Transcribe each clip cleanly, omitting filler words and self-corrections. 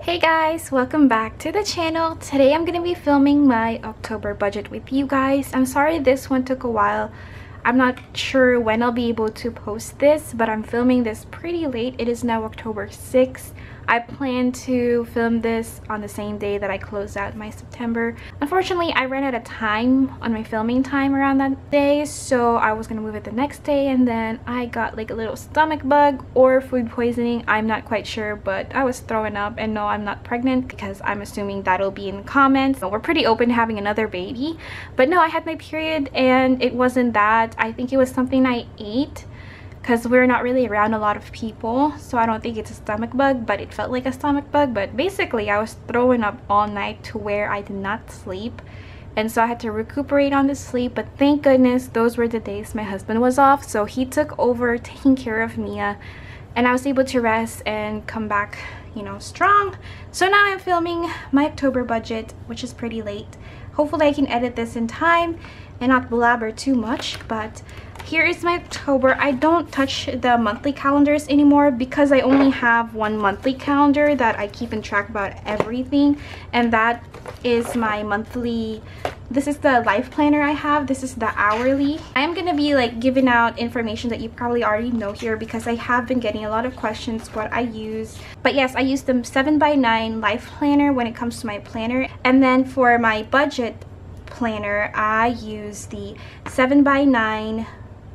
Hey guys, welcome back to the channel. Today I'm gonna be filming my October budget with you guys. I'm sorry this one took a while. I'm not sure when I'll be able to post this, but I'm filming this pretty late. It is now October 6th. I plan to film this on the same day that I close out my September. Unfortunately, I ran out of time on my filming time around that day, so I was gonna move it the next day, and then I got like a little stomach bug or food poisoning. I'm not quite sure, but I was throwing up, and no, I'm not pregnant because I'm assuming that'll be in the comments. We're pretty open to having another baby, but no, I had my period and it wasn't that. I think it was something I ate, because we're not really around a lot of people, so I don't think it's a stomach bug, but it felt like a stomach bug. But basically I was throwing up all night to where I did not sleep, and so I had to recuperate on the sleep. But thank goodness those were the days my husband was off, so he took over taking care of Mia, and I was able to rest and come back, you know, strong. So now I'm filming my October budget, which is pretty late. Hopefully I can edit this in time and not blabber too much. But here is my October. I don't touch the monthly calendars anymore because I only have one monthly calendar that I keep in track about everything, and that is my monthly. This is the life planner I have. This is the hourly. I am gonna be like giving out information that you probably already know here because I have been getting a lot of questions what I use. But yes, I use the 7x9 life planner when it comes to my planner, and then for my budget planner I use the 7x9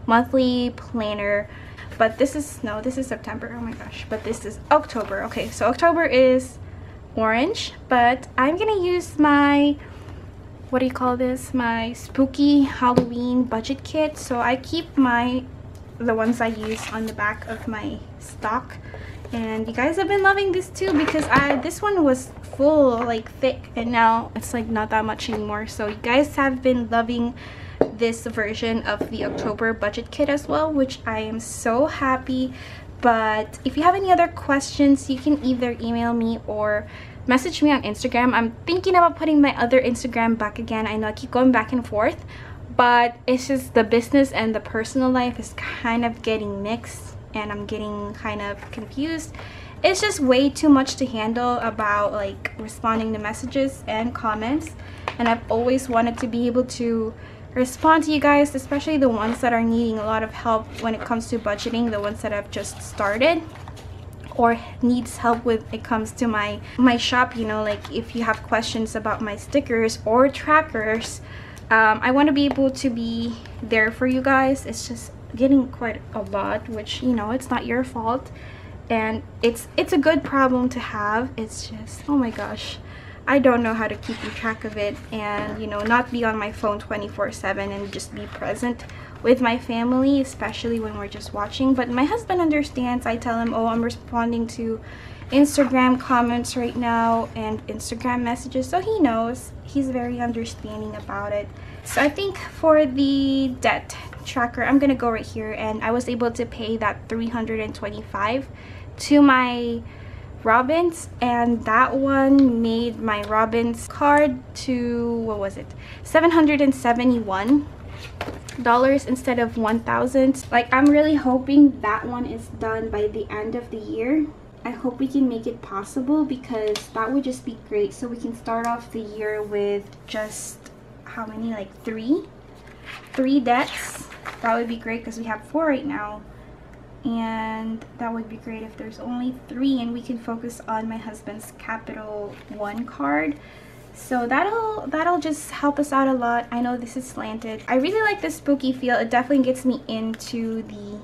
monthly planner. But this is September, oh my gosh, but this is October. Okay, so October is orange, but I'm gonna use my, what do you call this, my spooky Halloween budget kit. So I keep the ones I use on the back of my stock, and you guys have been loving this too because this one was full, like thick, and now it's like not that much anymore. So you guys have been loving this version of the October budget kit as well, which I am so happy. But if you have any other questions, you can either email me or message me on Instagram. I'm thinking about putting my other Instagram back again. I know I keep going back and forth, but it's just the business and the personal life is kind of getting mixed, and I'm getting kind of confused. It's just way too much to handle about like responding to messages and comments, and I've always wanted to be able to respond to you guys, especially the ones that are needing a lot of help when it comes to budgeting, the ones that have just started or needs help with it comes to my shop. You know, like if you have questions about my stickers or trackers, I want to be able to be there for you guys. It's just getting quite a lot, which, you know, it's not your fault, and it's a good problem to have. It's just, oh my gosh, I don't know how to keep track of it and, you know, not be on my phone 24/7 and just be present with my family, especially when we're just watching. But my husband understands. I tell him, oh, I'm responding to Instagram comments right now and Instagram messages, so he knows. He's very understanding about it. So I think for the debt tracker, I'm gonna go right here, and I was able to pay that $325 to my Robins, and that one made my Robins card to, what was it, $771 instead of $1,000. Like, I'm really hoping that one is done by the end of the year. I hope we can make it possible because that would just be great, so we can start off the year with just how many, like three debts. That would be great because we have 4 right now, and that would be great if there's only 3, and we can focus on my husband's Capital One card. So that'll just help us out a lot. I know this is slanted. I really like the spooky feel. It definitely gets me into the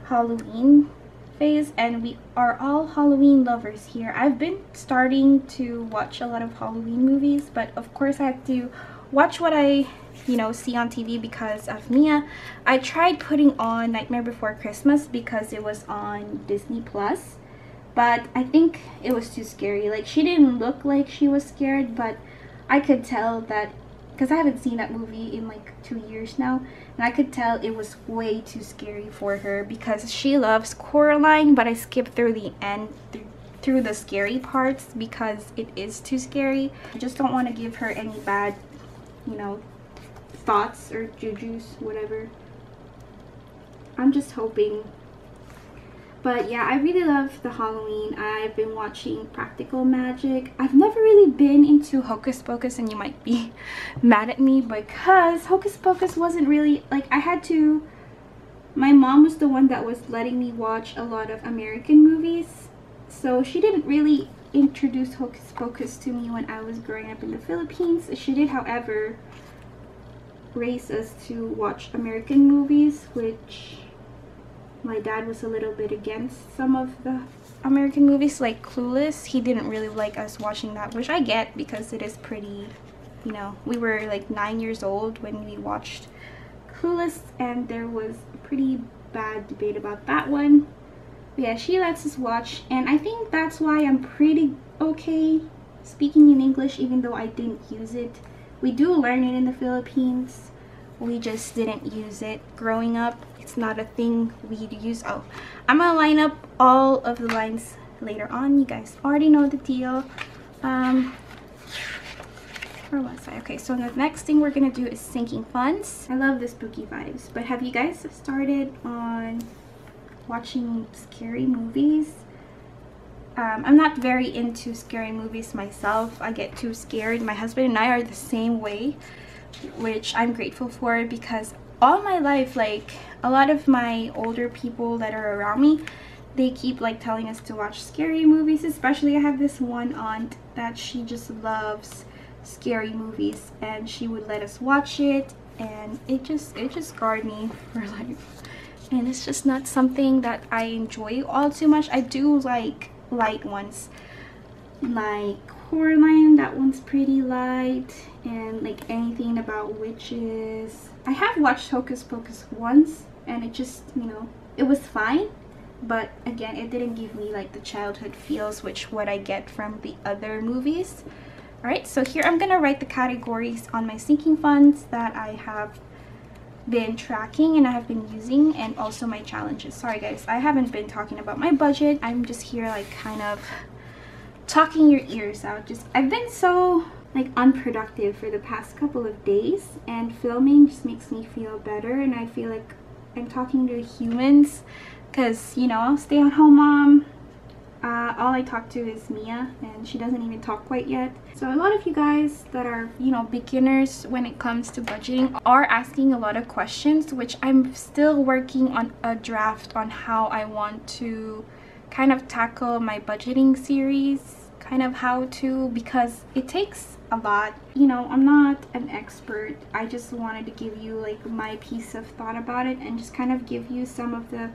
Halloween phase, and we are all Halloween lovers here. I've been starting to watch a lot of Halloween movies, but of course I have to watch what I, you know, see on TV because of Mia. I tried putting on Nightmare Before Christmas because it was on Disney Plus, but I think it was too scary. Like, she didn't look like she was scared, but I could tell that, because I haven't seen that movie in like 2 years now, and I could tell it was way too scary for her because she loves Coraline, but I skipped through the end, through the scary parts because it is too scary. I just don't want to give her any bad, you know, thoughts or jujus, whatever. I'm just hoping But yeah, I really love the Halloween. I've been watching Practical Magic. I've never really been into Hocus Pocus, and you might be mad at me because Hocus Pocus wasn't really like, I had to, my mom was the one that was letting me watch a lot of American movies, so she didn't really introduce Hocus Pocus to me when I was growing up in the Philippines. She did, however, raise us to watch American movies, which my dad was a little bit against some of the American movies, like Clueless. He didn't really like us watching that, which I get because it is pretty, you know, we were like 9 years old when we watched Clueless, and there was a pretty bad debate about that one. But yeah, she lets us watch, and I think that's why I'm pretty okay speaking in English, even though I didn't use it. We do learn it in the Philippines, we just didn't use it growing up. It's not a thing we'd use. Oh, I'm gonna line up all of the lines later on. You guys already know the deal. Where was I? Okay, so the next thing we're gonna do is sinking funds. I love the spooky vibes, but have you guys started on watching scary movies? I'm not very into scary movies myself. I get too scared. My husband and I are the same way, which I'm grateful for, because all my life, like a lot of my older people that are around me, they keep like telling us to watch scary movies. Especially I have this one aunt that she just loves scary movies, and she would let us watch it, and it just scarred me for life. And it's just not something that I enjoy all too much. I do like light ones, like Coraline, that one's pretty light, and like anything about witches. I have watched Hocus Pocus once, and it just, you know, it was fine, but again, it didn't give me like the childhood feels, which what I get from the other movies. All right, so here I'm gonna write the categories on my sinking funds that I have been tracking and I have been using, and also my challenges. Sorry guys, I haven't been talking about my budget. I'm just here like kind of talking your ears out. Just, I've been so like unproductive for the past couple of days, and filming just makes me feel better, and I feel like I'm talking to humans, because, you know, stay-at-home mom, all I talk to is Mia, and she doesn't even talk quite yet. So a lot of you guys that are, you know, beginners when it comes to budgeting are asking a lot of questions, which I'm still working on a draft on how I want to kind of tackle my budgeting series, kind of how to, because it takes a lot. You know, I'm not an expert. I just wanted to give you like my piece of thought about it, and just kind of give you some of the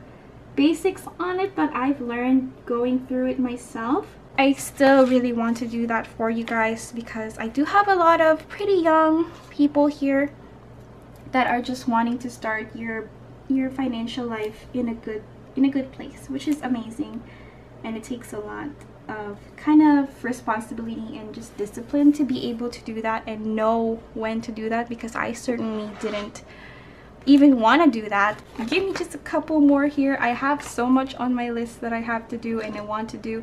basics on it that I've learned going through it myself. I still really want to do that for you guys, because I do have a lot of pretty young people here that are just wanting to start your financial life in a good place, which is amazing. And it takes a lot of kind of responsibility and just discipline to be able to do that and know when to do that, because I certainly didn't even want to do that. Give me just a couple more here. I have so much on my list that I have to do and I want to do.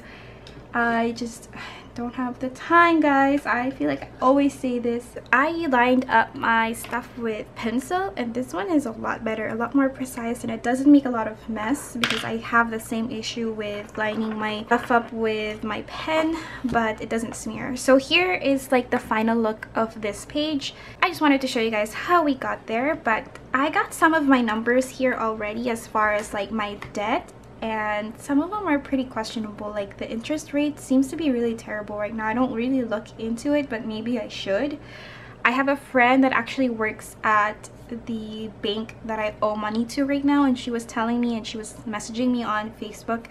I just don't have the time, guys. I feel like I always say this. I lined up my stuff with pencil, and this one is a lot better, a lot more precise, and it doesn't make a lot of mess, because I have the same issue with lining my stuff up with my pen, but it doesn't smear. So here is like the final look of this page. I just wanted to show you guys how we got there, but I got some of my numbers here already as far as like my debt, and some of them are pretty questionable. Like the interest rate seems to be really terrible right now. I don't really look into it, but maybe I should. I have a friend that actually works at the bank that I owe money to right now, and she was telling me, and she was messaging me on Facebook,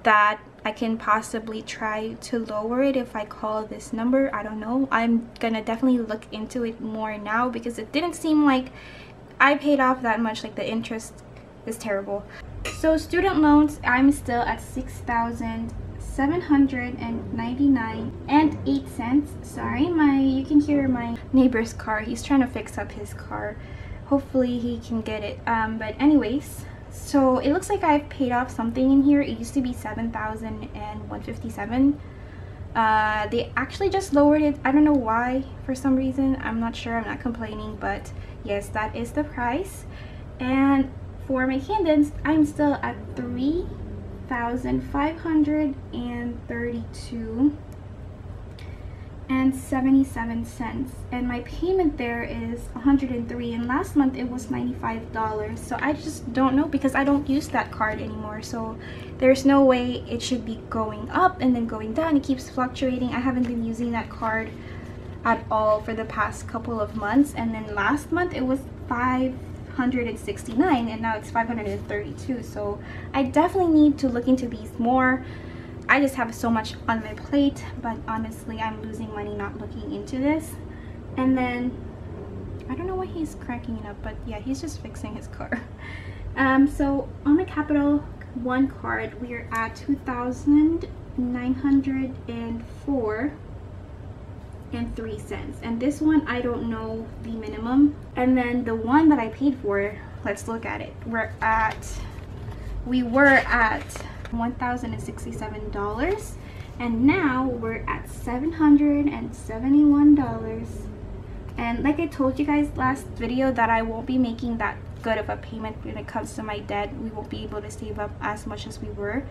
that I can possibly try to lower it if I call this number. I don't know. I'm gonna definitely look into it more now, because it didn't seem like I paid off that much. Like the interest is terrible. So student loans, I'm still at $6,799.08. Sorry, you can hear my neighbor's car. He's trying to fix up his car. Hopefully he can get it. But anyways, so it looks like I've paid off something in here. It used to be $7,157. They actually just lowered it. I don't know why, for some reason. I'm not sure. I'm not complaining, but yes, that is the price. And for my cadence, I'm still at $1,532.77, and my payment there is $103, and last month it was $95. So I just don't know, because I don't use that card anymore, so there's no way it should be going up and then going down. It keeps fluctuating. I haven't been using that card at all for the past couple of months, and then last month it was $569 and now it's $532. So I definitely need to look into these more. I just have so much on my plate, but honestly I'm losing money not looking into this. And then I don't know why he's cracking it up, but yeah, he's just fixing his car. So on the Capital One card we're at $2,904.03, and this one I don't know the minimum. And then the one that I paid for, let's look at it. We were at $1,067, and now we're at $771. And like I told you guys last video that I won't be making that good of a payment when it comes to my debt. We won't be able to save up as much as we were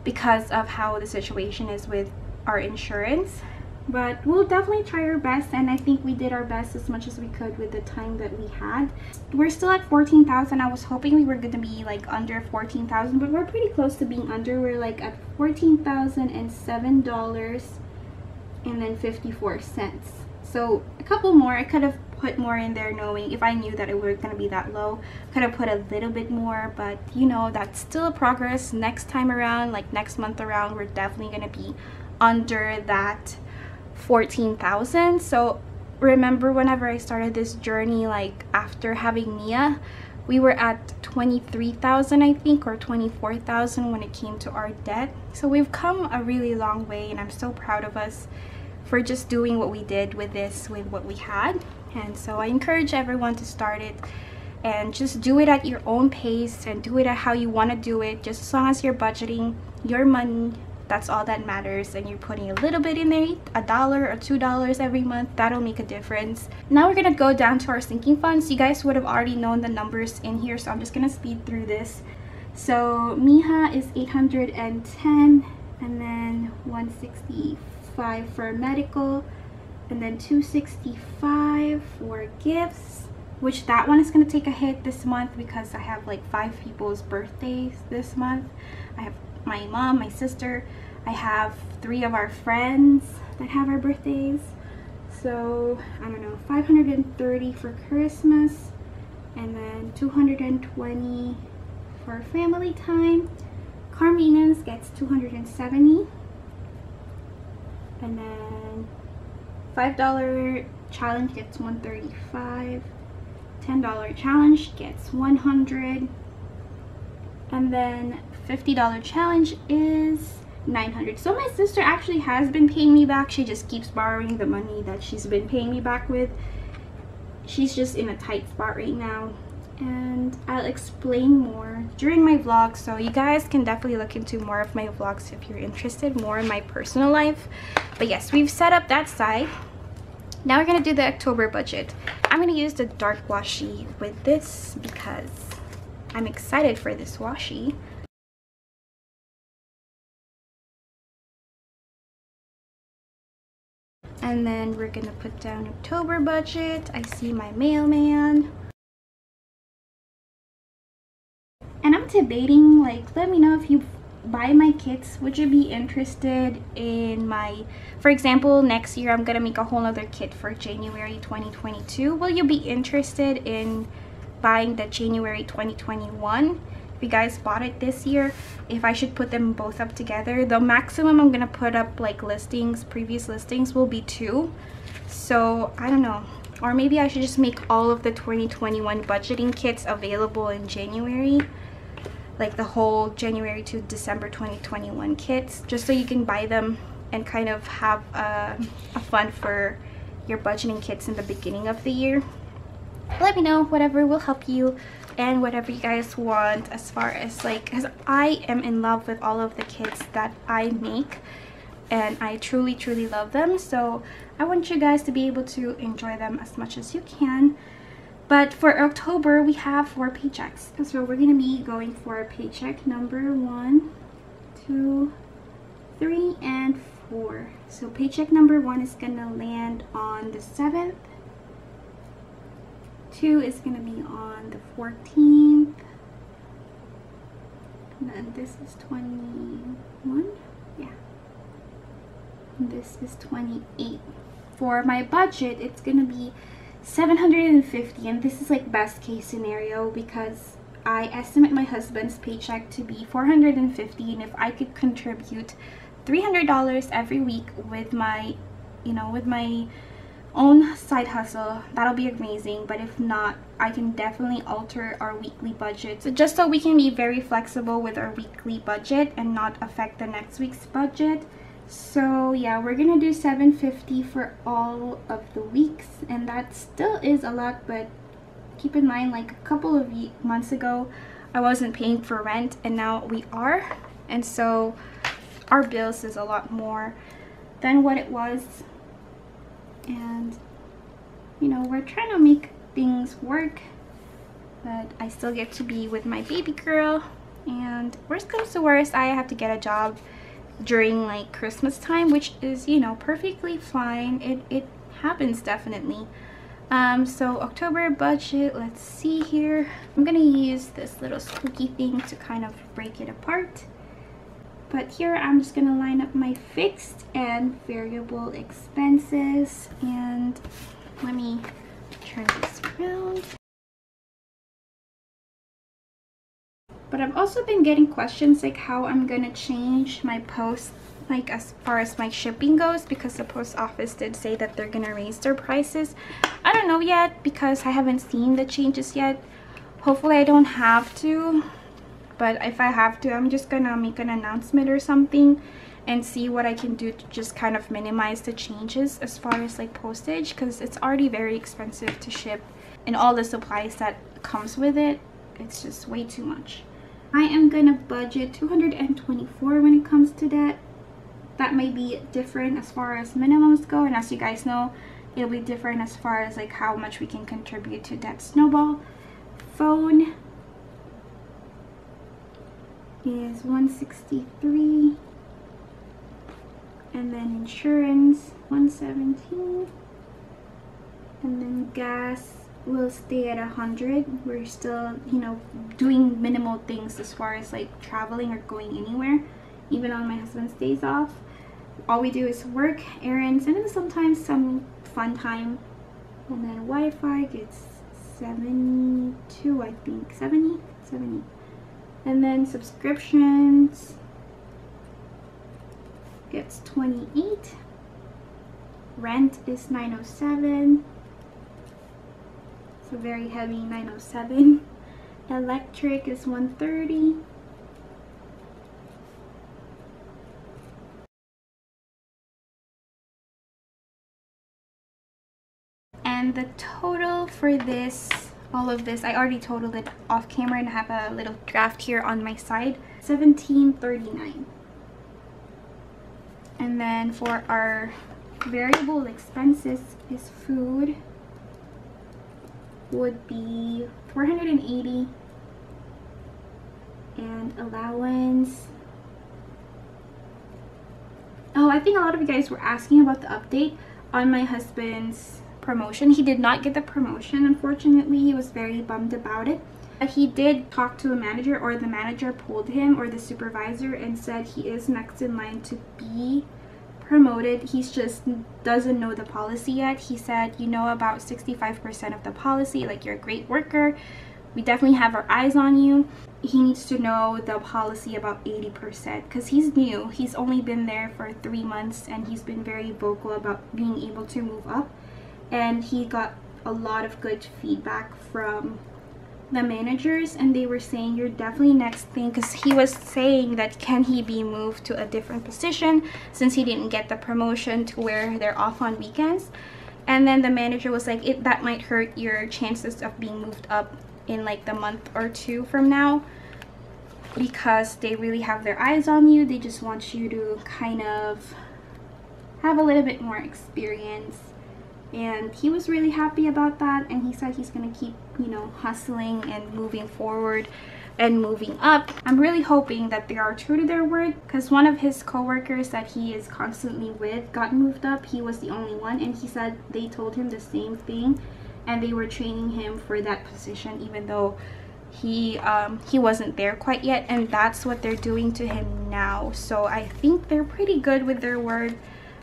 because of how the situation is with our insurance. But we'll definitely try our best, and I think we did our best as much as we could with the time that we had. We're still at 14,000. I was hoping we were going to be like under 14,000, but we're pretty close to being under. We're like at $14,007.54. So a couple more. I could have put more in there, knowing if I knew that it was going to be that low. Could have put a little bit more, but you know, that's still a progress. Next time around, like next month around, we're definitely going to be under that 14,000. So remember, whenever I started this journey, like after having Mia, we were at 23,000 I think, or 24,000 when it came to our debt. So we've come a really long way, and I'm so proud of us for just doing what we did with this, with what we had. And so I encourage everyone to start it and just do it at your own pace and do it at how you want to do it. Just as long as you're budgeting your money, that's all that matters, and you're putting a little bit in there, $1 or $2 every month. That'll make a difference. Now we're gonna go down to our sinking funds. You guys would have already known the numbers in here, so I'm just gonna speed through this. So Miha is 810, and then 165 for medical, and then 265 for gifts, which that one is going to take a hit this month because I have like 5 people's birthdays this month. I have my mom, my sister, I have 3 of our friends that have our birthdays. So I don't know, 530 for Christmas, and then 220 for family time. Car maintenance gets 270, and then $5 challenge gets 135, $10 challenge gets 100, and then $50 challenge is 900. So my sister actually has been paying me back. She just keeps borrowing the money that she's been paying me back with. She's just in a tight spot right now, and I'll explain more during my vlog, so you guys can definitely look into more of my vlogs if you're interested more in my personal life. But yes, we've set up that side. Now we're gonna do the October budget. I'm gonna use the dark washi with this because I'm excited for this washi. And then we're gonna put down October budget. I see my mailman. And I'm debating, like, let me know if you buy my kits, would you be interested in my, for example, next year I'm gonna make a whole nother kit for January 2022. Will you be interested in buying the January 2021? If you guys bought it this year, if I should put them both up together, the maximum I'm gonna put up, like listings, previous listings, will be 2. So I don't know, or maybe I should just make all of the 2021 budgeting kits available in January, like the whole January to December 2021 kits, just so you can buy them and kind of have a fund for your budgeting kits in the beginning of the year. Let me know, whatever will help you and whatever you guys want, as far as like, because I am in love with all of the kits that I make and I truly love them, so I want you guys to be able to enjoy them as much as you can. But for October we have 4 paychecks, so we're gonna be going for paycheck number 1, So paycheck number 1 is gonna land on the 7th. 2 is gonna be on the 14th. And then this is 21. Yeah. And this is 28. For my budget, it's gonna be 750, and this is like best case scenario because I estimate my husband's paycheck to be 450, and if I could contribute $300 every week with my, with my own side hustle, that'll be amazing. But if not, I can definitely alter our weekly budget, so just so we can be very flexible with our weekly budget and not affect the next week's budget. So yeah, we're gonna do 750 for all of the weeks, and that still is a lot. But keep in mind, like a couple of months ago I wasn't paying for rent, and now we are, and so our bills is a lot more than what it was. And we're trying to make things work, but I still get to be with my baby girl. And worst comes to worst, I have to get a job during like Christmas time, which is perfectly fine. It happens definitely. So October budget, let's see here. I'm gonna use this little squeaky thing to kind of break it apart, but here I'm just gonna line up my fixed and variable expenses. And let me turn this around. But I've also been getting questions like how I'm gonna change my post, like as far as my shipping goes, because the post office did say that they're gonna raise their prices. I don't know yet because I haven't seen the changes yet. Hopefully I don't have to, but if I have to, I'm just gonna make an announcement or something and see what I can do to just kind of minimize the changes as far as like postage, because it's already very expensive to ship, and all the supplies that comes with it, it's just way too much. I am gonna budget 224 when it comes to that. That may be different as far as minimums go, and as you guys know, it'll be different as far as like how much we can contribute to that snowball. Phone is 163, and then insurance 117, and then gas will stay at 100. We're still doing minimal things as far as like traveling or going anywhere, even on my husband's days off. All we do is work, errands, and then sometimes some fun time. And then Wi-Fi gets 72, I think 70. And then subscriptions gets 28. Rent is 907. So very heavy, 907. Electric is 130. And the total for this, all of this, I already totaled it off camera and I have a little draft here on my side, $17.39. And then for our variable expenses is food would be $480, and allowance. Oh, I think a lot of you guys were asking about the update on my husband's promotion. He did not get the promotion, unfortunately. He was very bummed about it. But he did talk to a manager, or the manager pulled him, or the supervisor, and said he is next in line to be promoted. He's just doesn't know the policy yet. He said, about 65% of the policy, like you're a great worker, we definitely have our eyes on you. He needs to know the policy about 80% because he's new. He's only been there for 3 months, and he's been very vocal about being able to move up. And he got a lot of good feedback from the managers, and they were saying you're definitely next thing, because he was saying that can he be moved to a different position since he didn't get the promotion to where they're off on weekends. And then the manager was like, that might hurt your chances of being moved up in like the month or 2 from now, because they really have their eyes on you. They just want you to kind of have a little bit more experience. And he was really happy about that, and he said he's gonna keep hustling and moving forward and moving up. I'm really hoping that they are true to their word, because one of his co-workers that he is constantly with got moved up. He was the only one, and he said they told him the same thing and they were training him for that position even though he wasn't there quite yet, and that's what they're doing to him now. So I think they're pretty good with their word.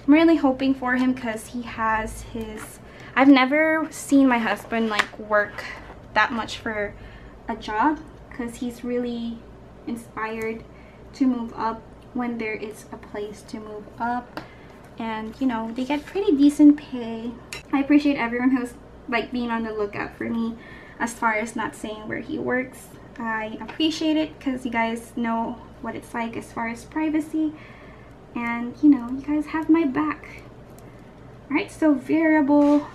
I'm really hoping for him because he has his... I've never seen my husband like work that much for a job, because he's really inspired to move up when there is a place to move up, and you know, they get pretty decent pay. I appreciate everyone who's like being on the lookout for me as far as not saying where he works. I appreciate it because you guys know what it's like as far as privacy, and you know, you guys have my back. Alright, so variable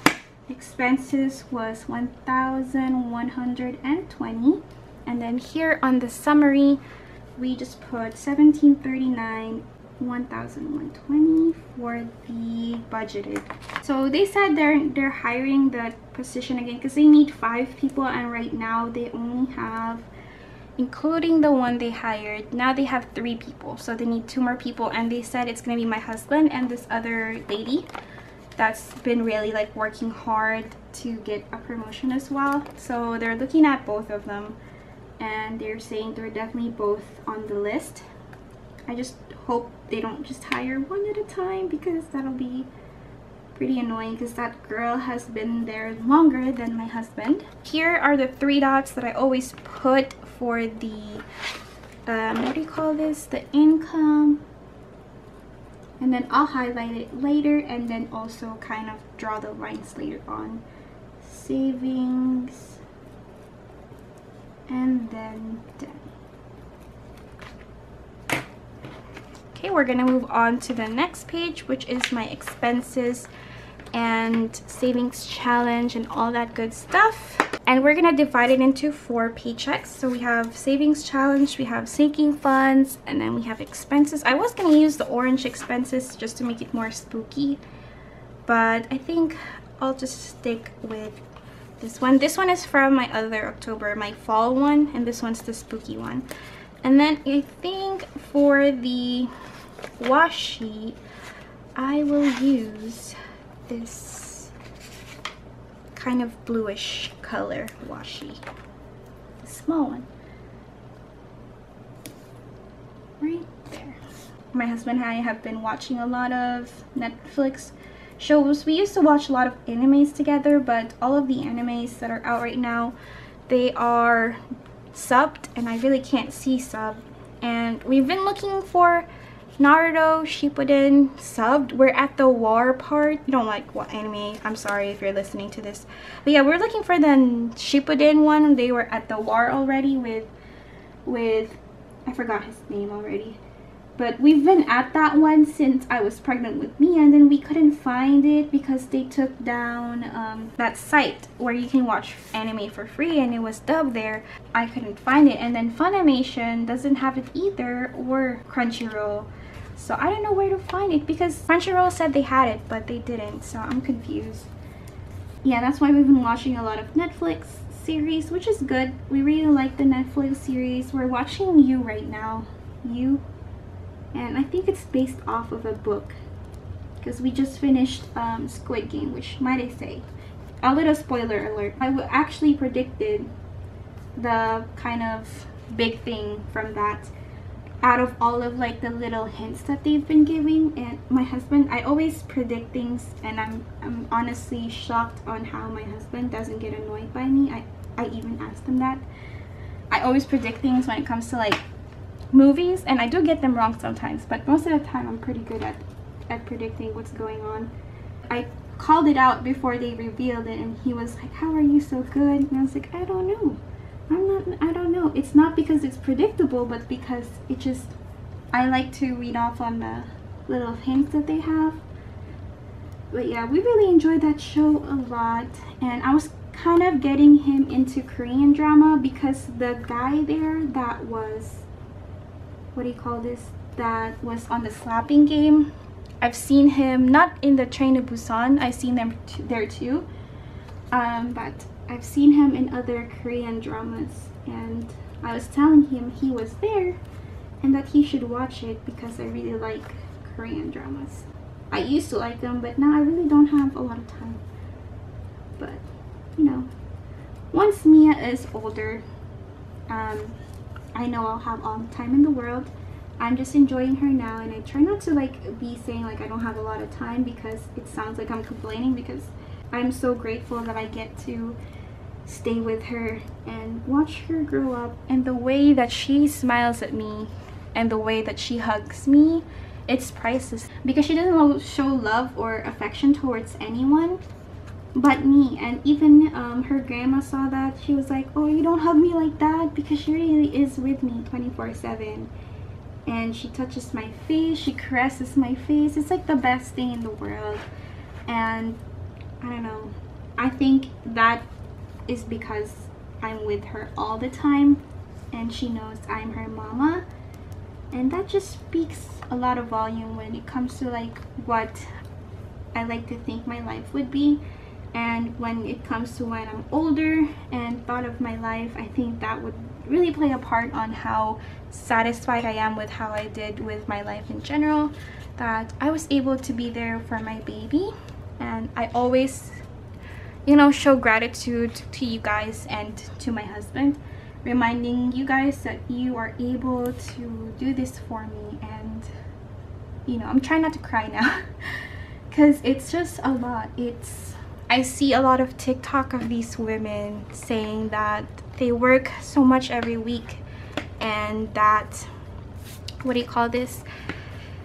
expenses was 1,120, and then here on the summary we just put 1,739, 1,120 for the budgeted. So they said they're hiring the position again because they need 5 people, and right now they only have, including the one they hired, now they have 3 people, so they need 2 more people. And they said it's gonna be my husband and this other lady that's been really like working hard to get a promotion as well. So they're looking at both of them and they're saying they're definitely both on the list. I just hope they don't just hire one at a time, because that'll be pretty annoying, because that girl has been there longer than my husband. Here are the 3 dots that I always put for the what do you call this, the income, and then I'll highlight it later and then also kind of draw the lines later on. Savings, and then done. Okay, we're gonna move on to the next page, which is my expenses and savings challenge and all that good stuff. And we're gonna divide it into 4 paychecks. So we have savings challenge, we have sinking funds, and then we have expenses. I was gonna use the orange expenses just to make it more spooky, but I think I'll just stick with this one. This one is from my other October, my fall one, and this one's the spooky one. And then I think for the wash sheet, I will use this kind of bluish color washi, the small one right there. My husband and I have been watching a lot of Netflix shows. We used to watch a lot of animes together, but all of the animes that are out right now, they are subbed and I really can't see sub, and we've been looking for Naruto Shippuden subbed. We're at the war part. You don't like what anime, I'm sorry if you're listening to this, but yeah, we're looking for the Shippuden one. They were at the war already with I forgot his name already, but we've been at that one since I was pregnant with me, and then we couldn't find it because they took down that site where you can watch anime for free, and it was dubbed there. I couldn't find it, and then Funimation doesn't have it either, or Crunchyroll. So I don't know where to find it because Crunchyroll said they had it, but they didn't, so I'm confused. Yeah, that's why we've been watching a lot of Netflix series, which is good. We really like the Netflix series. We're watching You right now. You. And I think it's based off of a book, because we just finished Squid Game, which, might I say, a little spoiler alert, I actually predicted the kind of big thing from that out of all of like the little hints that they've been giving. And my husband, I always predict things, and I'm honestly shocked on how my husband doesn't get annoyed by me. I even asked him that. I always predict things when it comes to like movies, and I do get them wrong sometimes, but most of the time I'm pretty good at predicting what's going on. I called it out before they revealed it, and he was like, how are you so good? And I was like, I don't know. I don't know. It's not because it's predictable, but because it just, I like to read off on the little hints that they have. But yeah, we really enjoyed that show a lot, and I was kind of getting him into Korean drama because the guy there that was, what do you call this, that was on the slapping game, I've seen him not in the Train to Busan, I've seen them there too, but I've seen him in other Korean dramas, and I was telling him he was there and that he should watch it because I really like Korean dramas. I used to like them, but now I really don't have a lot of time. But, you know, once Mia is older, I know I'll have all the time in the world. I'm just enjoying her now, and I try not to like be saying like I don't have a lot of time, because it sounds like I'm complaining, because I'm so grateful that I get to stay with her and watch her grow up. And the way that she smiles at me and the way that she hugs me, it's priceless, because she doesn't show love or affection towards anyone but me. And even her grandma saw that. She was like, oh, you don't hug me like that, because she really is with me 24/7. And she touches my face, she caresses my face. It's like the best thing in the world. And I don't know, I think that is because I'm with her all the time and she knows I'm her mama. And that just speaks a lot of volume when it comes to like what I like to think my life would be. And when it comes to when I'm older and thought of my life, I think that would really play a part on how satisfied I am with how I did with my life in general, that I was able to be there for my baby. And I always, you know, show gratitude to you guys and to my husband, reminding you guys that you are able to do this for me. And you know, I'm trying not to cry now because it's just a lot. I see a lot of TikTok of these women saying that they work so much every week, and that, what do you call this,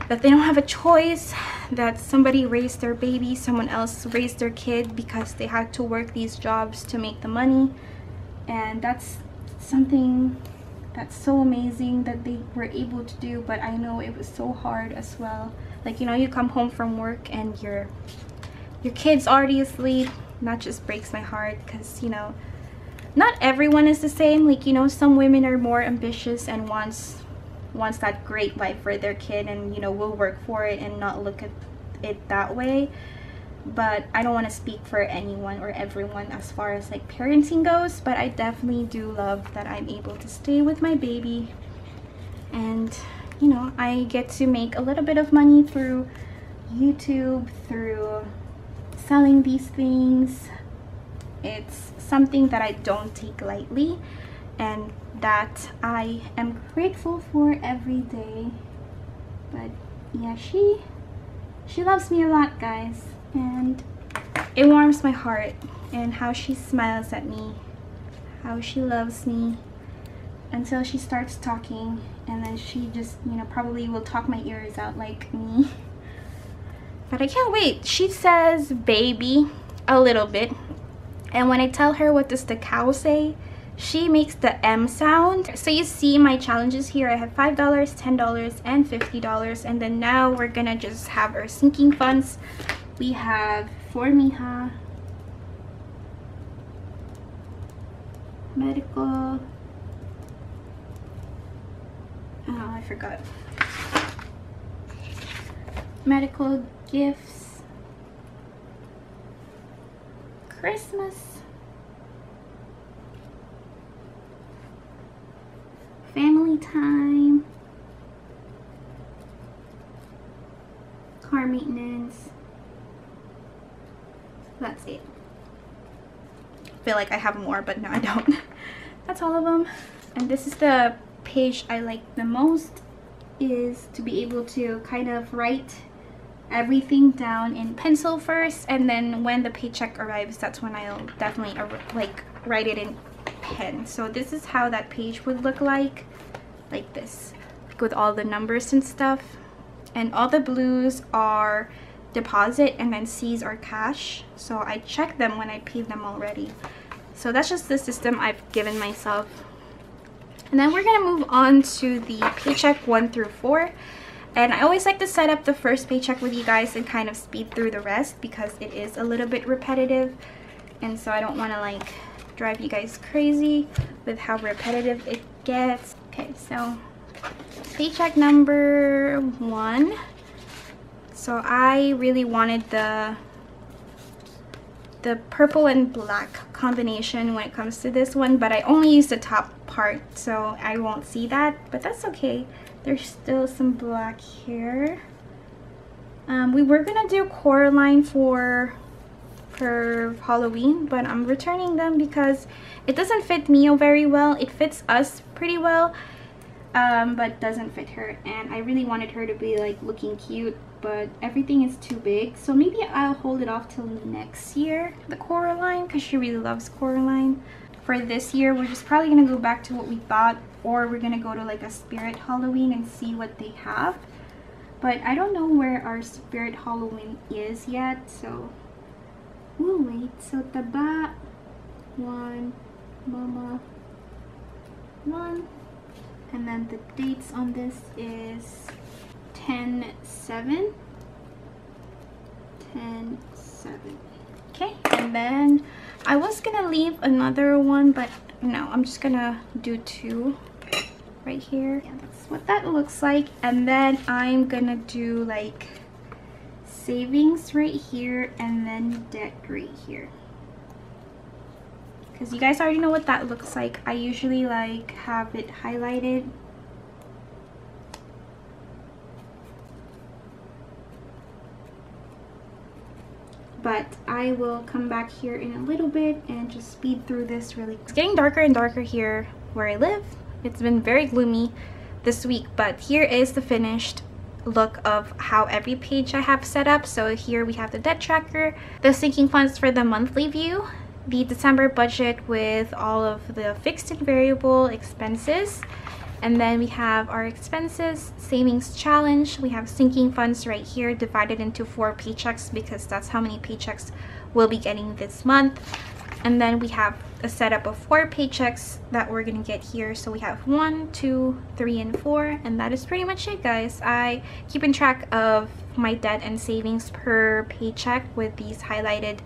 that they don't have a choice, that somebody raised their baby, someone else raised their kid, because they had to work these jobs to make the money. And that's something that's so amazing that they were able to do. But I know it was so hard as well. Like, you know, you come home from work and your kid's already asleep. That just breaks my heart, because, you know, not everyone is the same. Like, you know, some women are more ambitious and wants that great life for their kid, and, you know, will work for it and not look at it that way. But I don't want to speak for anyone or everyone as far as like parenting goes, but I definitely do love that I'm able to stay with my baby. And, you know, I get to make a little bit of money through YouTube, through selling these things. It's something that I don't take lightly, and that I am grateful for every day. But yeah, she loves me a lot, guys, and it warms my heart. And how she smiles at me, how she loves me, until she starts talking, and then she just, you know, probably will talk my ears out like me. But I can't wait. She says baby a little bit, and when I tell her what does the cow say, she makes the M sound. So you see my challenges here. I have $5, $10, and $50. And then now we're gonna just have our sinking funds. We have for Miha, medical, oh, I forgot, medical gifts, Christmas, family time, car maintenance. That's it. I feel like I have more, but no, I don't. That's all of them. And this is the page I like the most, is to be able to kind of write everything down in pencil first, and then when the paycheck arrives, that's when I'll definitely like write it in pen. So this is how that page would look like this, like with all the numbers and stuff. And all the blues are deposit, and then C's are cash. So I check them when I paid them already. So that's just the system I've given myself. And then we're gonna move on to the paycheck 1 through 4. And I always like to set up the first paycheck with you guys and kind of speed through the rest, because it is a little bit repetitive, and so I don't want to like drive you guys crazy with how repetitive it gets. Okay, so paycheck number 1. So I really wanted the the purple and black combination when it comes to this one, but I only use the top part, so I won't see that, but that's okay. There's still some black here. We were gonna do Coraline for Halloween, but I'm returning them because it doesn't fit Mio very well. It fits us pretty well, but doesn't fit her, and I really wanted her to be like looking cute, but everything is too big, so maybe I'll hold it off till next year, the Coraline, because she really loves Coraline. For this year, we're just probably gonna go back to what we thought, or we're gonna go to like a Spirit Halloween and see what they have, but I don't know where our Spirit Halloween is yet, so we'll wait. So Taba 1, Mama 1, and then the dates on this is 10/7. 10/7. Okay, and then I was gonna leave another one, but no, I'm just gonna do 2 right here. Yeah, that's what that looks like. And then I'm gonna do like savings right here and then debt right here, because you guys already know what that looks like. I usually like have it highlighted. But I will come back here in a little bit and just speed through this really quick. It's getting darker and darker here where I live. It's been very gloomy this week, but here is the finished look of how every page I have set up. So here we have the debt tracker, the sinking funds for the monthly view, the December budget with all of the fixed and variable expenses, and then we have our expenses, savings challenge. We have sinking funds right here divided into 4 paychecks because that's how many paychecks we'll be getting this month. And then we have a setup of 4 paychecks that we're gonna get here. So we have 1, 2, 3, and 4, and that is pretty much it, guys. I keep in track of my debt and savings per paycheck with these highlighted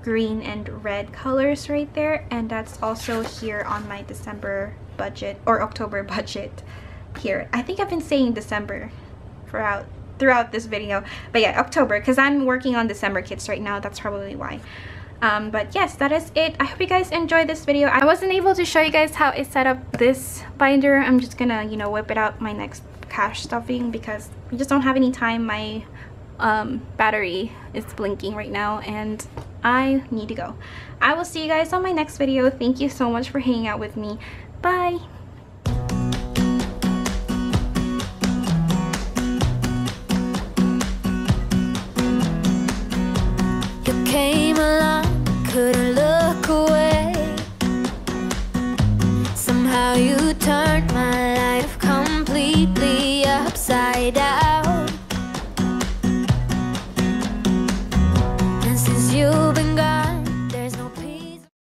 green and red colors right there, and that's also here on my December budget or October budget here. I think I've been saying December throughout this video, but yeah, October, because I'm working on December kits right now. That's probably why. But yes, that is it. I hope you guys enjoyed this video. I wasn't able to show you guys how I set up this binder. I'm just gonna, you know, whip it out my next cash stuffing because we just don't have any time. My battery is blinking right now and I need to go. I will see you guys on my next video. Thank you so much for hanging out with me. Bye. You came along, couldn't look away. Somehow you turned my life completely upside down.